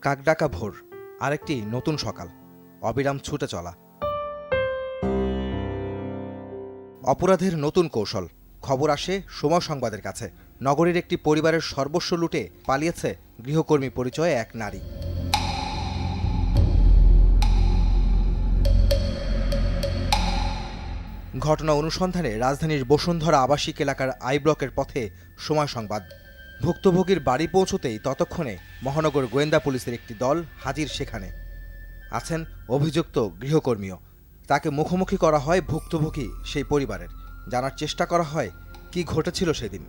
কাকডাকা ভোর, আরেকটি নতুন সকাল, অবিরাম ছুটে চলা। অপরাধের নতুন কৌশল। খবর আসে সময় সংবাদের কাছে, নগরীর একটি পরিবারের সর্বস্ব লুটে পালিয়েছে গৃহকর্মী পরিচয়ে এক নারী। ঘটনা অনুসন্ধানে রাজধানীর বসুন্ধরা আবাসিক এলাকার আই ব্লকের পথে সময় সংবাদ। ভুক্তভোগীর বাড়ি পৌঁছতেই ততক্ষণে মহানগর গোয়েন্দা পুলিশের একটি দল হাজির। সেখানে আছেন অভিযুক্ত গৃহকর্মীও। তাকে মুখোমুখি করা হয় ভুক্তভোগী সেই পরিবারের। জানার চেষ্টা করা হয় কি ঘটেছিল সেদিন।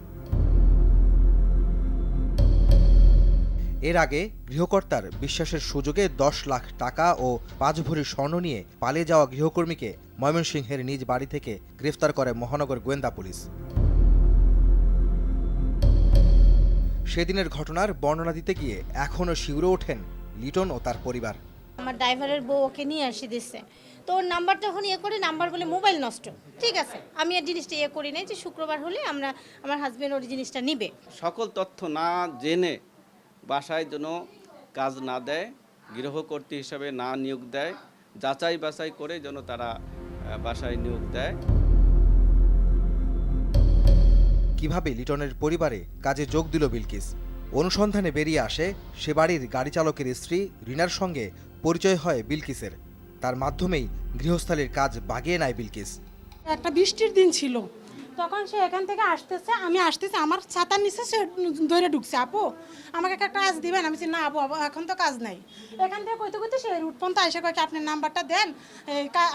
এর আগে গৃহকর্তার বিশ্বাসের সুযোগে 10 লাখ টাকা ও 5 ভরি স্বর্ণ নিয়ে পালিয়ে যাওয়া গৃহকর্মীকে ময়মনসিংহের নিজ বাড়ি থেকে গ্রেফতার করে মহানগর গোয়েন্দা পুলিশ। সেদিনের ঘটনার বর্ণনা দিতে গিয়ে এখনও শিউরে ওঠেন লিটন ও তার পরিবার। আমার ড্রাইভারের বউ ওকে নিয়ে আসি দিচ্ছে, তো ওর নাম্বারটা যখন করে নাম্বার বলে মোবাইল নষ্ট। ঠিক আছে, আমি আর জিনিসটা করি নাই যে শুক্রবার হলে আমার হাজবেন্ড ওর জিনিসটা নিবে। সকল তথ্য না জেনে বাসায় যেন কাজ না দেয়, গৃহকর্ত্রী হিসাবে না নিয়োগ দেয়, যাচাই বাছাই করে যেন তারা বাসায় নিয়োগ দেয়। কিভাবে লিটনের পরিবারে কাজে যোগ দিল বিলকিস? অনুসন্ধানে বেরিয়ে আসে সে বাড়ির গাড়ি চালকের স্ত্রী রিনার সঙ্গে পরিচয় হয় বিলকিসের। তার মাধ্যমেই গৃহস্থালির কাজ বাগিয়ে নেয় বিলকিস। একটা বৃষ্টির দিন ছিল, তখন সে এখান থেকে আসতেছে, আমি আসতেছি, আমার ছাতার নিচে সে ধরে ঢুকছে, আপু আমাকে একটা কাজ দিবেন। আমি বলছি না আপু, এখন তো কাজ নাই। এখান থেকে কইতে কইতে সে রুট পর্যন্ত এসে কয়েছে আপনার নাম্বারটা দেন,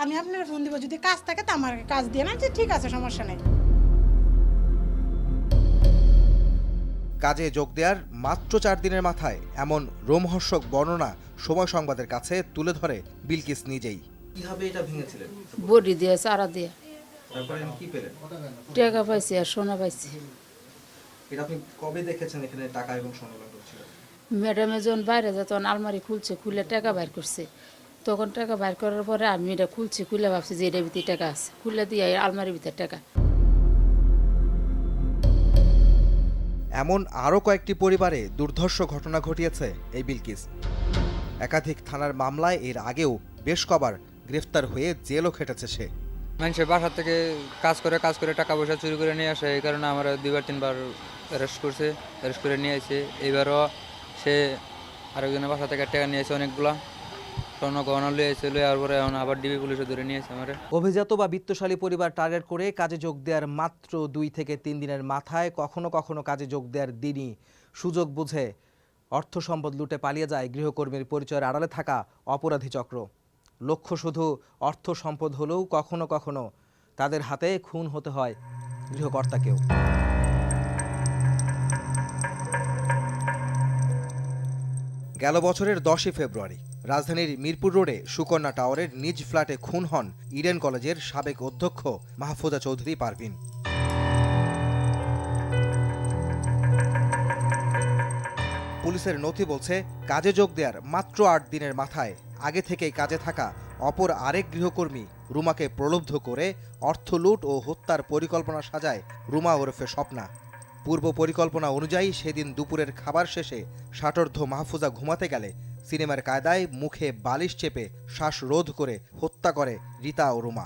আমি আপনার ফোন দিব, যদি কাজ থাকে তো আমার কাজ দিয়ে। না ঠিক আছে, সমস্যা নেই। কাজে যোগ দেওয়ার মাত্র 4 দিনের মাথায় এমন রোমহর্ষক বর্ণনা সময় সংবাদের কাছে তুলে ধরে বিলকিস নিজেই। কিভাবে এটা ভেঙেছিলেন? বডি দিয়ে চারা দিয়ে তারপরে কি পেলেন? টাকা পাইছি আর সোনা পাইছি। এটা আপনি কবে দেখেছেন এখানে টাকা এবং সোনা ছিল? ম্যাডামে যখন বাইরে যায় তখন আলমারি খুলে টাকা বাইর করছে। তখন টাকা বাইর করার পরে আমি এটা খুলে ভাবছি যে এটার ভিতরে টাকা আছে, খুলে দিয়ে আলমারির ভিতরে টাকা। এমন আরও কয়েকটি পরিবারে দুর্ধর্ষ ঘটনা ঘটিয়েছে এই বিলকিস। একাধিক থানার মামলায় এর আগেও বেশ কবার গ্রেফতার হয়ে জেলও খেটেছে সে। মানুষের বাসা থেকে কাজ করে টাকা পয়সা চুরি করে নিয়ে আসে, এই কারণে আমরা 2-3বার অ্যারেস্ট করে নিয়ে আসে। এইবারও সে আরেকজনের বাসা থেকে টাকা নিয়ে আসে, অনেকগুলা স্বর্ণ গহনা লিয়ে এসে আর পরে এখন আবার ডিবি পুলিশে ধরে নিয়ে আসে আমার। অভিজাত বা বিত্তশালী পরিবার টার্গেট করে কাজে যোগ দেওয়ার মাত্র 2 থেকে 3 দিনের মাথায় কখনো কখনো কাজে যোগ দেওয়ার দিনই সুযোগ বুঝে অর্থ সম্পদ লুটে পালিয়ে যায় গৃহকর্মীর পরিচয়ের আড়ালে থাকা অপরাধী চক্র। লক্ষ্য শুধু অর্থ সম্পদ হলেও কখনো কখনো তাদের হাতে খুন হতে হয় গৃহকর্তাকেও। গেল বছরের 10 ফেব্রুয়ারি রাজধানীর মিরপুর রোডে সুকন্যা টাওয়ারের নিজ ফ্ল্যাটে খুন হন ইডেন কলেজের সাবেক অধ্যক্ষ মাহফুজা চৌধুরী পারভিন। পুলিশের নথি বলছে কাজে যোগ দেওয়ার মাত্র 8 দিনের মাথায় আগে থেকেই কাজে থাকা অপর আরেক গৃহকর্মী রুমাকে প্রলুব্ধ করে অর্থ লুট ও হত্যার পরিকল্পনা সাজায় রুমা ওরফে স্বপ্না। পূর্ব পরিকল্পনা অনুযায়ী সেদিন দুপুরের খাবার শেষে ষাটোর্ধ্ব মাহফুজা ঘুমাতে গেলে সিনেমার কায়দায় মুখে বালিশ চেপে শ্বাসরোধ করে হত্যা করে রীতা ও রুমা।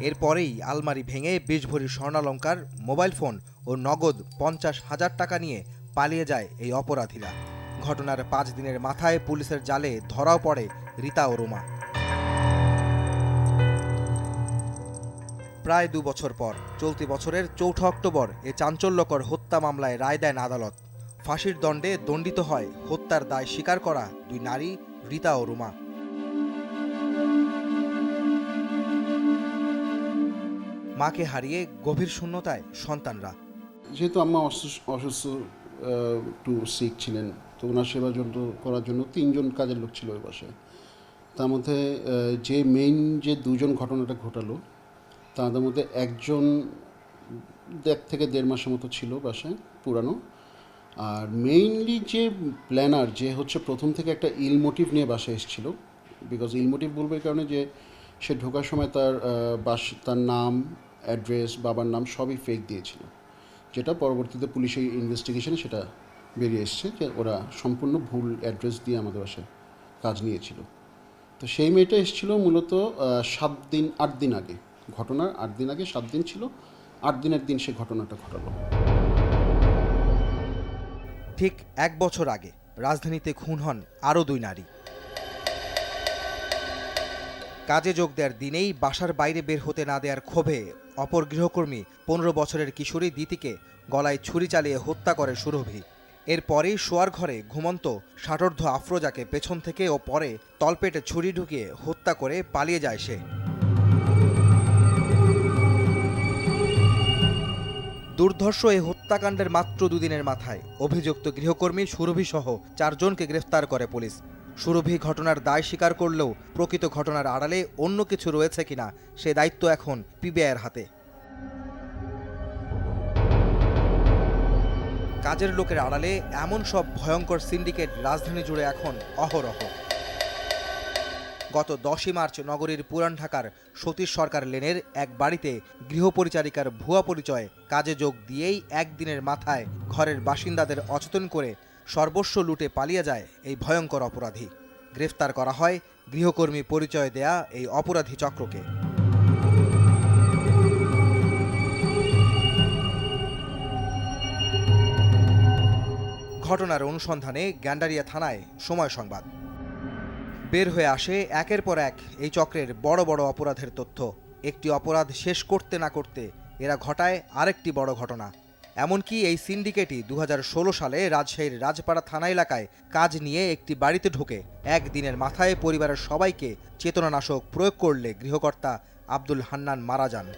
এরপরেই আলমারি ভেঙে 20 ভরি স্বর্ণালংকার, মোবাইল ফোন ও নগদ 50,000 টাকা নিয়ে পালিয়ে যায় এই অপরাধীরা। ঘটনার 5 দিনের মাথায় পুলিশের জালে ধরাও পড়ে রীতা ও রুমা। প্রায় 2 বছর পর চলতি বছরের 4 অক্টোবর এ চাঞ্চল্যকর হত্যা মামলায় রায় দেন আদালত। ফাঁসির দণ্ডে দণ্ডিত হয় হত্যার দায় স্বীকার করা 2 নারী, রীতা ও রুমা। মাকে হারিয়ে গভীর শূন্যতায় সন্তানরা। যেহেতু আম্মা অসুস্থ, একটু সিক ছিলেন, তো ওনার সেবা করার জন্য 3 জন কাজের লোক ছিল ওই বাসায়। তার মধ্যে যে মেইন যে 2 জন ঘটনাটা ঘটালো, তাদের মধ্যে একজন 1 থেকে 1.5 মাসের মতো ছিল বাসায় পুরানো। আর মেইনলি যে প্ল্যানার, যে হচ্ছে প্রথম থেকে একটা ইল মোটিভ নিয়ে বাসায় এসেছিল। বিকজ ইল মোটিভ বলবে এই কারণে যে সে ঢোকার সময় তার নাম, অ্যাড্রেস, বাবার নাম সবই ফেক দিয়েছিল। যেটা পরবর্তীতে পুলিশের ইনভেস্টিগেশনে সেটা বেরিয়ে এসছে যে ওরা সম্পূর্ণ ভুল অ্যাড্রেস দিয়ে আমাদের বাসায় কাজ নিয়েছিল। তো সেই মেয়েটা এসেছিল মূলত 8 দিন আগে, ঘটনার 8 দিন আগে, 7 দিন ছিল, 8 দিনের দিন সে ঘটনাটা ঘটালো। ঠিক 1 বছর আগে রাজধানীতে খুন হন আরও 2 নারী। কাজে যোগ দেওয়ার দিনেই বাসার বাইরে বের হতে না দেওয়ার ক্ষোভে অপর গৃহকর্মী 15 বছরের কিশোরী দিতিকে গলায় ছুরি চালিয়ে হত্যা করে সুরভি। এরপরেই শোয়ার ঘরে ঘুমন্ত ষাটোর্ধ্ব আফরোজাকে পেছন থেকে ও পরে তলপেটে ছুরি ঢুকিয়ে হত্যা করে পালিয়ে যায় সে। দুর্ধর্ষ এই হত্যাকাণ্ডের মাত্র 2 দিনের মাথায় অভিযুক্ত গৃহকর্মী সুরভি সহ 4 জনকে গ্রেফতার করে পুলিশ। সুরভি ঘটনার দায় স্বীকার করলেও প্রকৃত ঘটনার আড়ালে অন্য কিছু রয়েছে কিনা সে দায়িত্ব এখন পিবিআইয়ের হাতে। কাজের লোকের আড়ালে এমন সব ভয়ঙ্কর সিন্ডিকেট রাজধানী জুড়ে এখন অহরহ। গত 10ই মার্চ নগরীর পুরান ঢাকার সতীশ সরকার লেনের এক বাড়িতে গৃহপরিচারিকার ভুয়া পরিচয়ে কাজে যোগ দিয়েই একদিনের মাথায় ঘরের বাসিন্দাদের অচেতন করে সর্বস্ব লুটে পালিয়ে যায় এই ভয়ঙ্কর অপরাধী। গ্রেফতার করা হয় গৃহকর্মী পরিচয় দেয়া এই অপরাধী চক্রকে। ঘটনার অনুসন্ধানে গ্যান্ডারিয়া থানায় সময় সংবাদ। বের হয়ে আসে একের পর এক এই চক্রের বড় বড় অপরাধের তথ্য। একটি অপরাধ শেষ করতে না করতে এরা ঘটায় আরেকটি বড় ঘটনা। এমনকি এই সিন্ডিকেটই 2016 সালে রাজশাহীর রাজপাড়া থানা এলাকায় কাজ নিয়ে একটি বাড়িতে ঢুকে একদিনের মাথায় পরিবারের সবাইকে চেতনানাশক প্রয়োগ করলে গৃহকর্তা আব্দুল হান্নান মারা যান।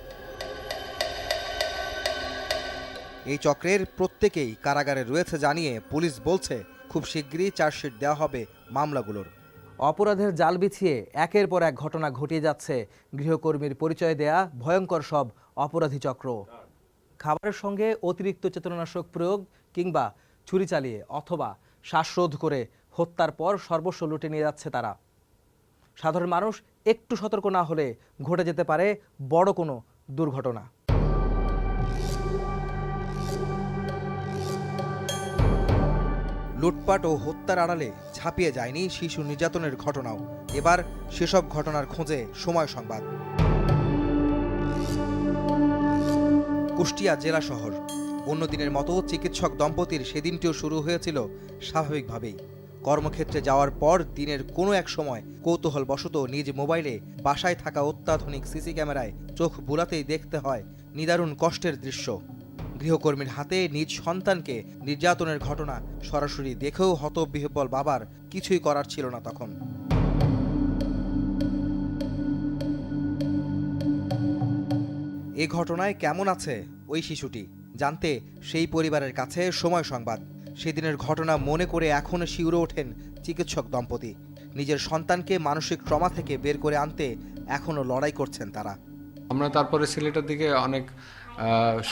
এই চক্রের প্রত্যেকেই কারাগারে রয়েছে জানিয়ে পুলিশ বলছে খুব শিগগিরই চার্জশিট দেওয়া হবে মামলাগুলোর। অপরাধের জাল বিছিয়ে একের পর এক ঘটনা ঘটিয়ে যাচ্ছে গৃহকর্মীর পরিচয় দেয়া ভয়ঙ্কর সব অপরাধী চক্র। খাবারের সঙ্গে অতিরিক্ত চেতনানাশক প্রয়োগ কিংবা ছুরি চালিয়ে অথবা শ্বাসরোধ করে হত্যার পর সর্বস্ব লুটে নিয়ে যাচ্ছে তারা। সাধারণ মানুষ একটু সতর্ক না হলে ঘটে যেতে পারে বড় কোনো দুর্ঘটনা। লুটপাট ও হত্যার আড়ালে ঝাঁপিয়ে যায়নি শিশু নির্যাতনের ঘটনাও। এবার সেসব ঘটনার খোঁজে সময় সংবাদ। কুষ্টিয়া জেলা শহর। অন্যদিনের মতো চিকিৎসক দম্পতির সেদিনটিও শুরু হয়েছিল স্বাভাবিকভাবেই। কর্মক্ষেত্রে যাওয়ার পর দিনের কোনো এক সময় কৌতূহলবশত নিজ মোবাইলে বাসায় থাকা অত্যাধুনিক সিসি ক্যামেরায় চোখ বুলাতেই দেখতে হয় নিদারুণ কষ্টের দৃশ্য। গৃহকর্মীর হাতে নিজ সন্তানকে নির্যাতনের ঘটনা সরাসরি দেখেও হতবিহ্বল বাবার কিছুই করার ছিল না তখন। এ ঘটনায় কেমন আছে ওই শিশুটি জানতে সেই পরিবারের কাছে সময় সংবাদ। সেদিনের ঘটনা মনে করে এখনো শিউরে ওঠেন চিকিৎসক দম্পতি। নিজের সন্তানকে মানসিক ট্রমা থেকে বের করে আনতে এখনো লড়াই করছেন তারা। আমরা তারপরে ছেলেটার দিকে অনেক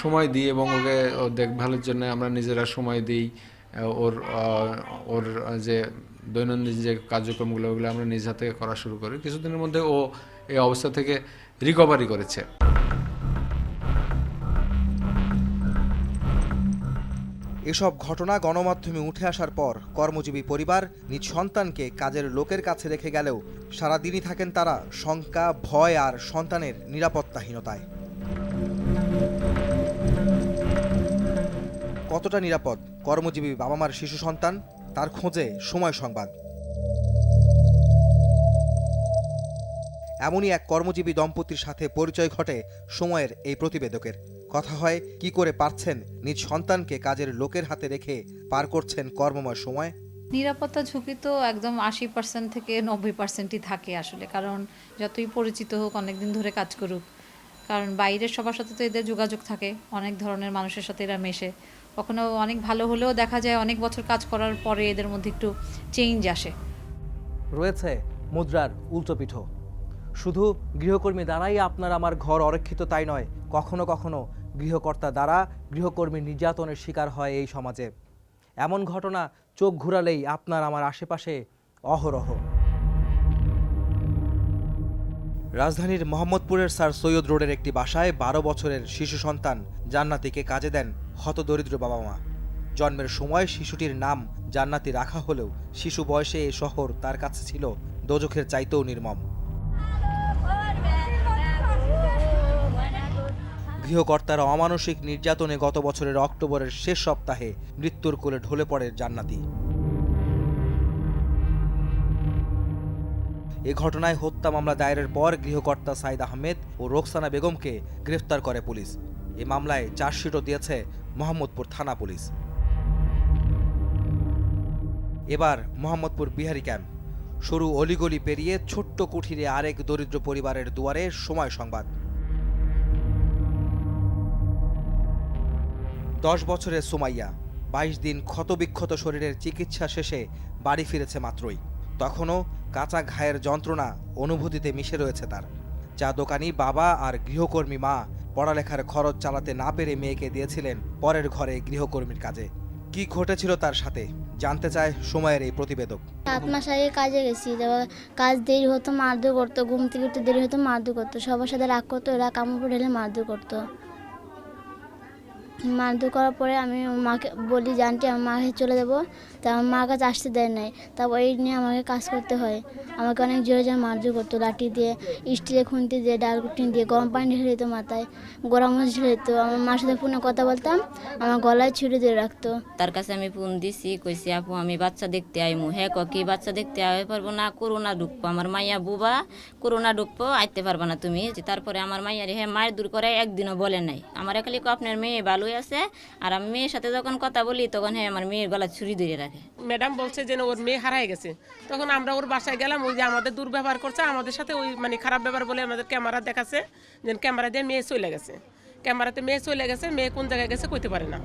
সময় দিই এবং ওকে দেখভালের জন্য আমরা নিজেরা সময় দিই। ওর যে দৈনন্দিন যে কার্যক্রমগুলো ওগুলো আমরা নিজ হাতে করা শুরু করি। কিছুদিনের মধ্যে ও এই অবস্থা থেকে রিকভারি করেছে। এসব ঘটনা গণমাধ্যমে উঠে আসার পর কর্মজীবী পরিবার নিজ সন্তানকে কাজের লোকের কাছে রেখে গেলেও সারাদিনই থাকেন তারা শঙ্কা, ভয় আর সন্তানের নিরাপত্তাহীনতায়। কতটা নিরাপদ কর্মজীবী বাবা মার শিশু সন্তান, তার খোঁজে সময় সংবাদ। এমনই এক কর্মজীবী দম্পতির সাথে পরিচয় ঘটে সময়ের এই প্রতিবেদকের। কথা হয় কি করে পারছেন নিজ সন্তানকে কাজের লোকের হাতে রেখে পার করছেন কর্মময় সময়। নিরাপত্তা ঝুঁকি তো একদম 80% থেকে 90%ই থাকে আসলে, কারণ যতই পরিচিত হোক, অনেকদিন ধরে কাজ করুক, কারণ বাইরের সবার সাথে তো এদের যোগাযোগ থাকে, অনেক ধরনের মানুষের সাথে এরা মেশে। কখনো অনেক ভালো হলেও দেখা যায় অনেক বছর কাজ করার পরে এদের মধ্যে একটু চেঞ্জ আসে। রয়েছে মুদ্রার উল্টোপিঠ। শুধু গৃহকর্মী দ্বারাই আপনার আমার ঘর অরক্ষিত তাই নয়, কখনো কখনো গৃহকর্তা দ্বারা গৃহকর্মী নির্যাতনের শিকার হয় এই সমাজে। এমন ঘটনা চোখ ঘুরালেই আপনার আমার আশেপাশে অহরহ। রাজধানীর মোহাম্মদপুরের স্যার সৈয়দ রোডের একটি বাসায় 12 বছরের শিশু সন্তান জান্নাতীকে কাজে দেন হতদরিদ্র বাবা মা। জন্মের সময় শিশুটির নাম জান্নাতি রাখা হলেও শিশু বয়সে এ শহর তার কাছে ছিল দোজখের চাইতেও নির্মম। গৃহকর্তার অমানসিক নির্যাতনে গত বছরের অক্টোবরের শেষ সপ্তাহে মৃত্যুর কোলে ঢলে পড়ে জান্নাতি। এ ঘটনায় হত্যা মামলা দায়েরের পর গৃহকর্তা সাইদ আহমেদ ও রোকসানা বেগমকে গ্রেফতার করে পুলিশ। এ মামলায় চার্জশিটও দিয়েছে মোহাম্মদপুর থানা পুলিশ। এবার মোহাম্মদপুর বিহারি ক্যাম্প। সরু অলিগলি পেরিয়ে ছোট্ট কুঠিরে আরেক দরিদ্র পরিবারের দুয়ারে সময় সংবাদ। 10 বছরের সুমাইয়া 22 দিন ক্ষতবিক্ষত শরীরের চিকিৎসা শেষে বাড়ি ফিরেছে মাত্রই। তখনও কাঁচা ঘায়ের যন্ত্রণা অনুভূতিতে মিশে রয়েছে তার। চা দোকানি বাবা আর গৃহকর্মী মা পড়ালেখার খরচ চালাতে না পেরে মেয়েকে দিয়েছিলেন পরের ঘরে গৃহকর্মীর কাজে। কি ঘটেছিল তার সাথে জানতে চায় সময়ের এই প্রতিবেদক। 7 মাস আগে কাজে গেছি, কাজ দেরি হতো, মারধর করতো, ঘুম থেকে উঠতে দেরি হতো, মারধর করতো, সবার সাথে রাগ করতো, এরা কামড় ঢেলে মারধর করতো। মারধর করার পরে আমি মাকে বলি যে আন্টি আমার মাকে চলে যাবো, তা আমার মার কাছে আসতে দেয় নাই। তারপর এই নিয়ে আমাকে কাজ করতে হয়। আমাকে অনেক জোরে জোরে মারধর করতো, লাঠি দিয়ে, স্টিলের খুন্তি দিয়ে, ডালকুটি দিয়ে, গরম পানি ঢেলে দিত মাথায়, গোড়ামরিচ ঢেলে দিত। আমার মার সাথে ফোনে কথা বলতাম, আমার গলায় ছুরি দিয়ে রাখতো। তার কাছে আমি ফোন দিছি, কইছি আপু আমি বাচ্চা দেখতে আইমু। হ্যাঁ কি বাচ্চা দেখতে আই পারবো না, করোনা ঢুকবো, আমার মাইয়া বুবা করোনা ঢুকবো, আইতে পারবা না তুমি। তারপরে আমার মাইয়ারে হ্যাঁ মায়ের দূর করে একদিনও বলে নাই। আমার খালি আপনার মেয়ে ভালোই আছে, আর আমি মেয়ের সাথে যখন কথা বলি তখন হ্যাঁ আমার মেয়ের গলা ছুরি ধরে রাখে। ম্যাডাম বলছে যে ওর মেয়ে হারায় গেছে। তখন আমরা ওর বাসায় গেলাম, ওই যে আমাদের দুর্ব্যবহার করছে আমাদের সাথে, ওই মানে খারাপ ব্যবহার বলে আমাদের ক্যামেরা দেখাচ্ছে যে ক্যামেরা দিয়ে মেয়ে চলে গেছে, ক্যামেরাতে মেয়ে চলে গেছে, মেয়ে কোন জায়গায় গেছে কইতে পারে না।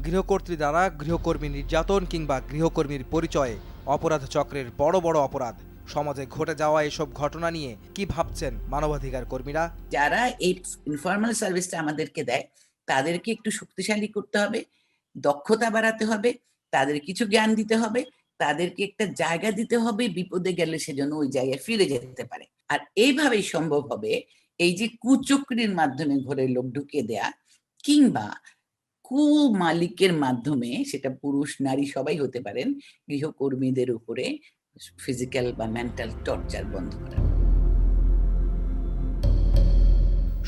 গৃহকর্ত্রী দ্বারা গৃহকর্মী নির্যাতন কিংবা গৃহকর্মীর পরিচয়ে অপরাধ চক্রের বড় বড় অপরাধ। সমাজে ঘটে যাওয়া এসব ঘটনা নিয়ে কি ভাবছেন মানবাধিকার কর্মীরা? যারা এই ইনফর্মাল সার্ভিসটা আমাদেরকে দেয় তাদেরকে একটু শক্তিশালী করতে হবে, দক্ষতা বাড়াতে হবে, তাদের কিছু জ্ঞান দিতে হবে, তাদেরকে একটা জায়গা দিতে হবে, বিপদে গেলে সেজন্য ওই জায়গায় ফিরে যেতে পারে। আর এইভাবেই সম্ভব হবে এই যে কুচক্রির মাধ্যমে ঘরে লোক ঢুকিয়ে দেয়া কিংবা কু মালিকের মাধ্যমে, সেটা পুরুষ নারী সবাই হতে পারেন, গৃহকর্মীদের উপরে ফিজিক্যাল বা মেন্টাল টর্চার বন্ধ করা।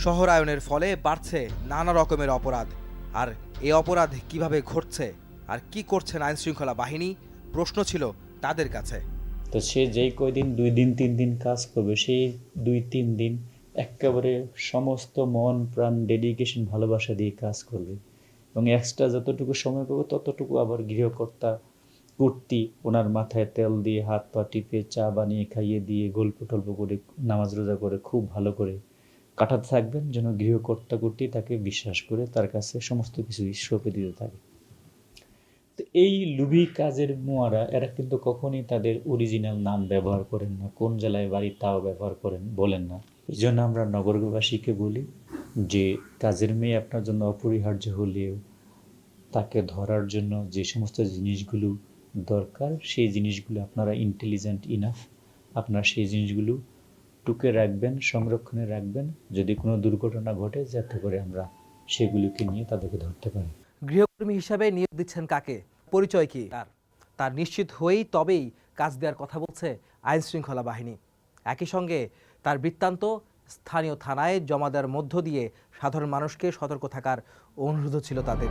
শহরায়নের ফলে বাড়ছে নানা রকমের অপরাধ। আর এই অপরাধ কিভাবে ঘটছে আর কি করছেন আইন শৃঙ্খলা বাহিনী, প্রশ্ন ছিল তাদের কাছে। তো সে যেই কয়দিন 2 দিন 3 দিন কাজ করবে, সেই 2-3 দিন একেবারে সমস্ত মন প্রাণ ডেডিকেশন ভালোবাসা দিয়ে কাজ করবে, এবং এক্সট্রা যতটুকু সময় পাবে ততটুকু আবার গৃহকর্তা কর্তী ওনার মাথায় তেল দিয়ে হাত পা টিপে চা বানিয়ে খাইয়ে দিয়ে গল্প টল্প করে নামাজ রোজা করে খুব ভালো করে কাটাতে থাকবেন, যেন গৃহকর্তা কর্তী তাকে বিশ্বাস করে তার কাছে সমস্ত কিছু সঁপে দিতে থাকে। তো এই লুভি কাজের মোয়ারা এরা কিন্তু কখনই তাদের অরিজিনাল নাম ব্যবহার করেন না, কোন জেলায় বাড়ি তাও ব্যবহার বলেন না। এই জন্য আমরা নগরবাসীকে বলি যে কাজের মেয়ে আপনার জন্য অপরিহার্য হলেও তাকে ধরার জন্য যে সমস্ত জিনিসগুলো দরকার সেই জিনিসগুলো আপনারা ইন্টেলিজেন্ট ইনাফ, আপনারা সেই জিনিসগুলো টুকে রাখবেন, সংরক্ষণে রাখবেন, যদি কোনো দুর্ঘটনা ঘটে যাতে করে আমরা সেগুলোকে নিয়ে তাদেরকে ধরতে পারি। গৃহকর্মী হিসাবে নিয়োগ দিচ্ছেন কাকে, পরিচয় কি তার নিশ্চিত হয়েই তবেই কাজ দেওয়ার কথা বলছে আইন শৃঙ্খলা বাহিনী। একই সঙ্গে তার বৃত্তান্ত স্থানীয় থানায় জমা দেওয়ার মধ্য দিয়ে সাধারণ মানুষকে সতর্ক থাকার অনুরোধ ছিল তাদের।